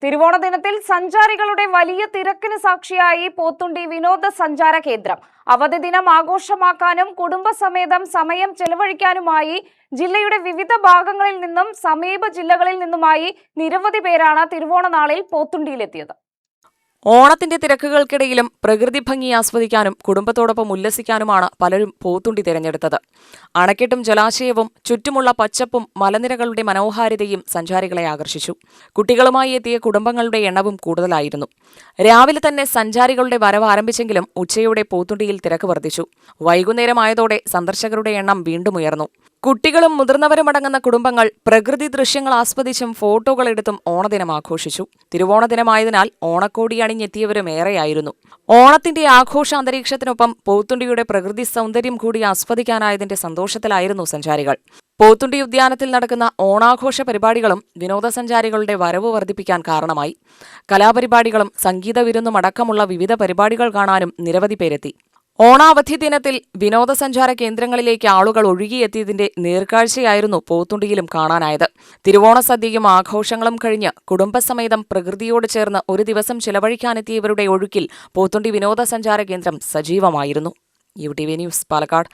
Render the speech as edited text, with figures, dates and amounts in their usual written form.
തിരുവോണ ദിനത്തിൽ സഞ്ചാരികളുടെ വലിയ തിരക്കിന് സാക്ഷിയായി പോത്തുണ്ടി വിനോദസഞ്ചാര കേന്ദ്രം. അവധി ദിനം ആഘോഷമാക്കാനും കുടുംബസമേതം സമയം ചെലവഴിക്കാനുമായി ജില്ലയുടെ വിവിധ ഭാഗങ്ങളിൽ നിന്നും സമീപ ജില്ലകളിൽ നിന്നുമായി നിരവധി പേരാണ് തിരുവോണ നാളിൽ പോത്തുണ്ടിയിലെത്തിയത്. ഓണത്തിന്റെ തിരക്കുകൾക്കിടയിലും പ്രകൃതി ഭംഗി ആസ്വദിക്കാനും കുടുംബത്തോടൊപ്പം ഉല്ലസിക്കാനുമാണ് പലരും പോത്തുണ്ടി തിരഞ്ഞെടുത്തത്. അണക്കെട്ടും ജലാശയവും ചുറ്റുമുള്ള പച്ചപ്പും മലനിരകളുടെ മനോഹാരിതയും സഞ്ചാരികളെ ആകർഷിച്ചു. കുട്ടികളുമായി എത്തിയ കുടുംബങ്ങളുടെ എണ്ണവും കൂടുതലായിരുന്നു. രാവിലെ തന്നെ സഞ്ചാരികളുടെ വരവ് ആരംഭിച്ചെങ്കിലും ഉച്ചയോടെ പോത്തുണ്ടിയിൽ തിരക്ക് വർദ്ധിച്ചു. വൈകുന്നേരമായതോടെ സന്ദർശകരുടെ എണ്ണം വീണ്ടും ഉയർന്നു. കുട്ടികളും മുതിർന്നവരുമടങ്ങുന്ന കുടുംബങ്ങൾ പ്രകൃതി ദൃശ്യങ്ങൾ ആസ്വദിച്ചും ഫോട്ടോകളെടുത്തും ഓണദിനം ആഘോഷിച്ചു. തിരുവോണ ദിനമായതിനാൽ ഓണക്കോടി അണിഞ്ഞെത്തിയവരും ഏറെയായിരുന്നു. ഓണത്തിന്റെ ആഘോഷ അന്തരീക്ഷത്തിനൊപ്പം പോത്തുണ്ടിയുടെ പ്രകൃതി സൗന്ദര്യം കൂടി ആസ്വദിക്കാനായതിന്റെ സന്തോഷത്തിലായിരുന്നു സഞ്ചാരികൾ. പോത്തുണ്ടി ഉദ്യാനത്തിൽ നടക്കുന്ന ഓണാഘോഷ പരിപാടികളും വിനോദസഞ്ചാരികളുടെ വരവ് വർദ്ധിപ്പിക്കാൻ കാരണമായി. കലാപരിപാടികളും സംഗീത വിരുന്നും അടക്കമുള്ള വിവിധ പരിപാടികൾ കാണാനും നിരവധി പേരെത്തി. ഓണാവധി ദിനത്തിൽ വിനോദസഞ്ചാര കേന്ദ്രങ്ങളിലേക്ക് ആളുകൾ ഒഴുകിയെത്തിയതിന്റെ നേർക്കാഴ്ചയായിരുന്നു പോത്തുണ്ടിയിലും കാണാനായത്. തിരുവോണ സദ്യയും ആഘോഷങ്ങളും കഴിഞ്ഞ് കുടുംബസമേതം പ്രകൃതിയോട് ചേർന്ന് ഒരു ദിവസം ചിലവഴിക്കാനെത്തിയവരുടെ ഒഴുക്കിൽ പോത്തുണ്ടി വിനോദസഞ്ചാര കേന്ദ്രം സജീവമായിരുന്നു. UTV news, Palakkad.